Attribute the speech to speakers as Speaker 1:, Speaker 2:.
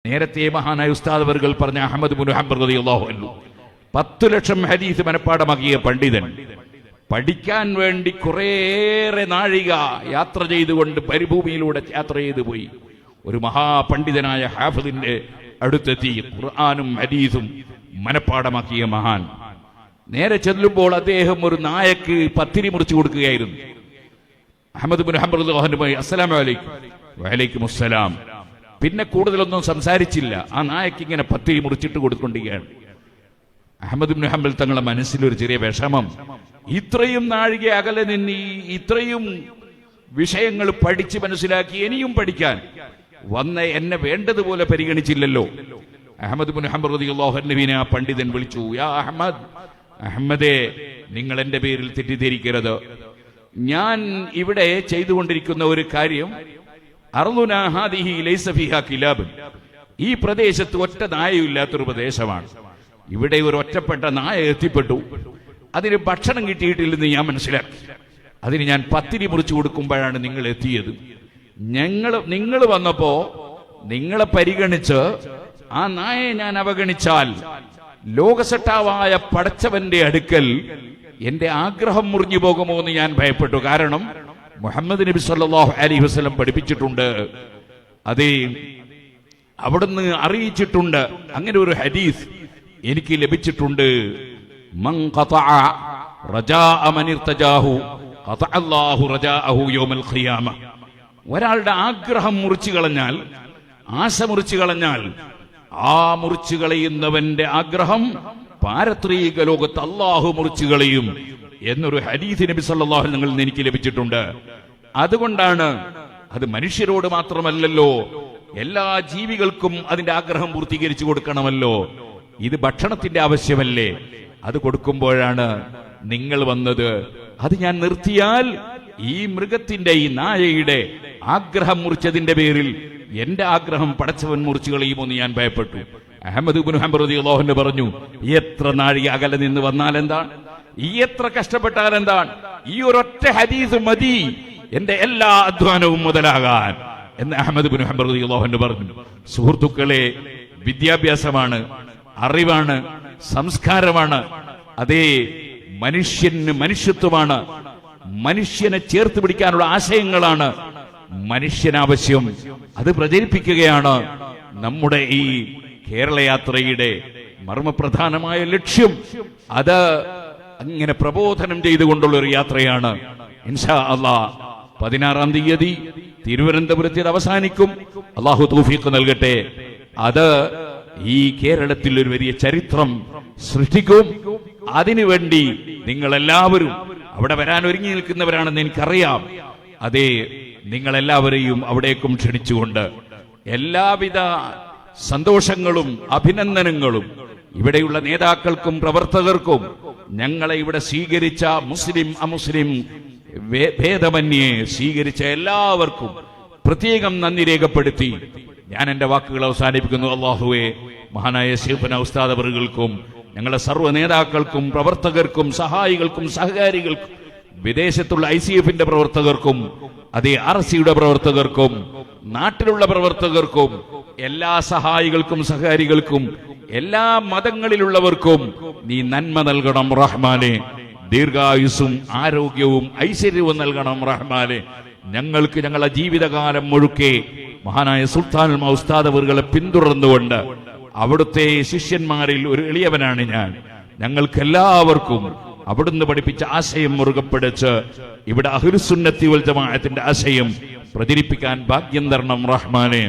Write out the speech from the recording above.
Speaker 1: നേരത്തെ മഹാനായ ഉസ്താദ് അവർകൾ പറഞ്ഞ അഹ്മദ് ഇബ്നു ഹംബൽ റളിയല്ലാഹു അൻഹു 10 ലക്ഷം ഹദീസ് മനപ്പാടമാക്കിയ പണ്ഡിതൻ പഠിക്കാൻ വേണ്ടി കുറേയേറെ നാഴിക യാത്ര ചെയ്തുകൊണ്ട് പരിഭൂമിയിലൂടെ യാത്ര ചെയ്തു പോയി. ഒരു മഹാപണ്ഡിതനായ ഹാഫിദിന്റെ അടുത്തെത്തി ഖുർആനും ഹദീസും മനപ്പാടമാക്കിയ മഹാൻ. നേരെ ചെല്ലുമ്പോൾ അദ്ദേഹം ഒരു നായക്ക് പത്തിരി മുറിച്ചു കൊടുക്കുകയായിരുന്നു. അഹ്മദ് ഇബ്നു ഹംബൽ റളിയല്ലാഹു അൻഹു അസ്സലാമു അലൈക്കും. വഅലൈക്കും അസ്സലാം. പിന്നെ കൂടുതലൊന്നും സംസാരിച്ചില്ല. ആ നായക്ക് ഇങ്ങനെ പത്തിരി മുറിച്ചിട്ട് കൊടുക്കൊണ്ടിരിക്കുകയാണ്. അഹ്മദ് ഇബ്നു ഹംബൽ തങ്ങളുടെ മനസ്സിലൊരു ചെറിയ വിഷമം. ഇത്രയും നാഴിക അകലെ നിന്ന് ഇത്രയും വിഷയങ്ങൾ പഠിച്ച് മനസ്സിലാക്കി ഇനിയും പഠിക്കാൻ വന്ന എന്നെ വേണ്ടതുപോലെ പരിഗണിച്ചില്ലല്ലോ. അഹ്മദ് ഇബ്നു ഹംബൽ റളിയല്ലാഹു അൻഹുവിനെ ആ പണ്ഡിതൻ വിളിച്ചു. യാ അഹ്മദ്, അഹ്മദേ, നിങ്ങൾ എന്റെ പേരിൽ തെറ്റിദ്ധരിക്കരുത്. ഞാൻ ഇവിടെ ചെയ്തുകൊണ്ടിരിക്കുന്ന ഒരു കാര്യം, അർളുനാ ഹാദിഹി ലൈസ ഫീഹാ കിലാബ്, ഈ പ്രദേശത്ത് ഒറ്റ നായയില്ലാത്തൊരു പ്രദേശമാണ്. ഇവിടെ ഒരു ഒറ്റപ്പെട്ട നായ എത്തിപ്പെട്ടു. അതിന് ഭക്ഷണം കിട്ടിയിട്ടില്ലെന്ന് ഞാൻ മനസ്സിലാക്കി. അതിന് ഞാൻ പത്തിരി മുറിച്ചു കൊടുക്കുമ്പോഴാണ് നിങ്ങൾ എത്തിയത്. നിങ്ങൾ വന്നപ്പോ നിങ്ങളെ പരിഗണിച്ച് ആ നായയെ ഞാൻ അവഗണിച്ചാൽ ലോകസട്ടാവായ പടച്ചവന്റെ അടുക്കൽ എന്റെ ആഗ്രഹം മുറിഞ്ഞു പോകുമോ എന്ന് ഞാൻ ഭയപ്പെട്ടു. കാരണം മുഹമ്മദ് നബി സല്ലല്ലാഹു അലൈഹി വസല്ലം പഠിപ്പിച്ചിട്ടുണ്ട്, അതേ അവിടുന്ന് അറിയിച്ചിട്ടുണ്ട്, അങ്ങനെ ഒരു ഹദീസ് എനിക്ക് ലഭിച്ചിട്ടുണ്ട്. മൻ ഖതഅ റജാഅ മൻ ഇർതജാഹു ഖതഅ അല്ലാഹു റജാഅഹു യൗമൽ ഖിയാമ. ഒരാളുടെ ആഗ്രഹം മുറിച്ചു കളഞ്ഞാൽ, ആശ മുറിച്ചു കളഞ്ഞാൽ, ആ മുറിച്ചു കളയുന്നവന്റെ ആഗ്രഹം പാരത്രിക ലോകത്ത് അല്ലാഹു മുറിച്ചു കളയും എന്നൊരു ഹദീസ് നബി സല്ലല്ലാഹു അലൈഹി വസല്ലം എനിക്ക് ലഭിച്ചിട്ടുണ്ട്. അതുകൊണ്ടാണ്, അത് മനുഷ്യരോട് മാത്രമല്ലല്ലോ, എല്ലാ ജീവികൾക്കും അതിന്റെ ആഗ്രഹം പൂർത്തീകരിച്ചു കൊടുക്കണമല്ലോ. ഇത് ഭക്ഷണത്തിന്റെ ആവശ്യമല്ലേ, അത് കൊടുക്കുമ്പോഴാണ് നിങ്ങൾ വന്നത്. അത് ഞാൻ നിർത്തിയാൽ ഈ മൃഗത്തിന്റെ, ഈ നായയുടെ ആഗ്രഹം മുറിച്ചതിന്റെ പേരിൽ എന്റെ ആഗ്രഹം പടച്ചവൻ മുറിച്ചു കളയുമെന്ന് ഞാൻ ഭയപ്പെട്ടു. അഹ്മദ് ഇബ്നു ഹംബൽ റളിയല്ലാഹു അൻഹു പറഞ്ഞു, എത്ര നാഴിക അകലെ നിന്ന് വന്നാൽ എന്താണ്, ഈ എത്ര കഷ്ടപ്പെട്ടാൽ എന്താണ്, ഈ ഒരൊറ്റ ഹദീസ് മതി എന്റെ എല്ലാ അധ്വാനവും മുതലാകാൻ എന്ന് അഹ്മദ് ഇബ്നു ഹംബൽ റളിയല്ലാഹു അൻഹു പറഞ്ഞു. സുഹൃത്തുക്കളെ, വിദ്യാഭ്യാസമാണ്, അറിവാണ്, സംസ്കാരമാണ്, അതേ മനുഷ്യന് മനുഷ്യത്വമാണ്, മനുഷ്യനെ ചേർത്ത് പിടിക്കാനുള്ള ആശയങ്ങളാണ് മനുഷ്യനാവശ്യം. അത് പ്രചരിപ്പിക്കുകയാണ് നമ്മുടെ ഈ കേരള യാത്രയുടെ മർമ്മപ്രധാനമായ ലക്ഷ്യം. അത് അങ്ങനെ പ്രബോധനം ചെയ്തുകൊണ്ടുള്ള ഒരു യാത്രയാണ്. ഇൻഷാ അല്ലാഹ് 16-ാം തീയതി തിരുവനന്തപുരത്തിൽ അവസാനിക്കും. അല്ലാഹു തൗഫീഖ് നൽകട്ടെ. അത് ഈ കേരളത്തിൽ ഒരു വലിയ ചരിത്രം സൃഷ്ടിക്കും. അതിനുവേണ്ടി നിങ്ങളെല്ലാവരും അവിടെ വരാൻ ഒരുങ്ങി നിൽക്കുന്നവരാണെന്ന് എനിക്കറിയാം. അതേ, നിങ്ങളെല്ലാവരെയും അവിടേക്കും ക്ഷണിച്ചുകൊണ്ട് എല്ലാവിധ സന്തോഷങ്ങളും അഭിനന്ദനങ്ങളും ഇവിടെയുള്ള നേതാക്കൾക്കും പ്രവർത്തകർക്കും, ഞങ്ങളെ ഇവിടെ സ്വീകരിച്ച മുസ്ലിം അമുസ്ലിം ഭേദമന്യേ സ്വീകരിച്ച എല്ലാവർക്കും പ്രത്യേകം നന്ദി രേഖപ്പെടുത്തി ഞാൻ എന്റെ വാക്കുകൾ അവസാനിപ്പിക്കുന്നു. അല്ലാഹുവേ, മഹാനായ ശൈഖുനാ ഉസ്താദ് അവറുകൾക്കും ഞങ്ങളുടെ സർവ്വ നേതാക്കൾക്കും പ്രവർത്തകർക്കും സഹായികൾക്കും സഹകാരികൾക്കും വിദേശത്തുള്ള ICF-ന്റെ പ്രവർത്തകർക്കും അതേ RC-യുടെ പ്രവർത്തകർക്കും നാട്ടിലുള്ള പ്രവർത്തകർക്കും എല്ലാ സഹായികൾക്കും സഹകാരികൾക്കും എല്ലാ മതങ്ങളിലുള്ളവർക്കും നീ നന്മ നൽകണം റഹ്മാനെ. ദീർഘായുസ്സും ആരോഗ്യവും ഐശ്വര്യവും നൽകണം റഹ്മാനെ. ഞങ്ങൾക്ക് ഞങ്ങളുടെ ജീവിതകാലം മുഴുക്കെ മഹാനായ സുൽത്താനുൽ ഉലമാ ഉസ്താദ് അവറുകളെ പിന്തുടർന്നുകൊണ്ട്, അവിടുത്തെ ശിഷ്യന്മാരിൽ ഒരു എളിയവനാണ് ഞാൻ, ഞങ്ങൾക്കെല്ലാവർക്കും അവിടുന്ന് പഠിപ്പിച്ച ആശയം മുറുകെ പിടിച്ച് ഇവിടെ അഹ്ലുസുന്നത്തി വൽ ജമാഅത്തിന്റെ ആശയം പ്രചരിപ്പിക്കാൻ ഭാഗ്യം തരണം റഹ്മാനെ.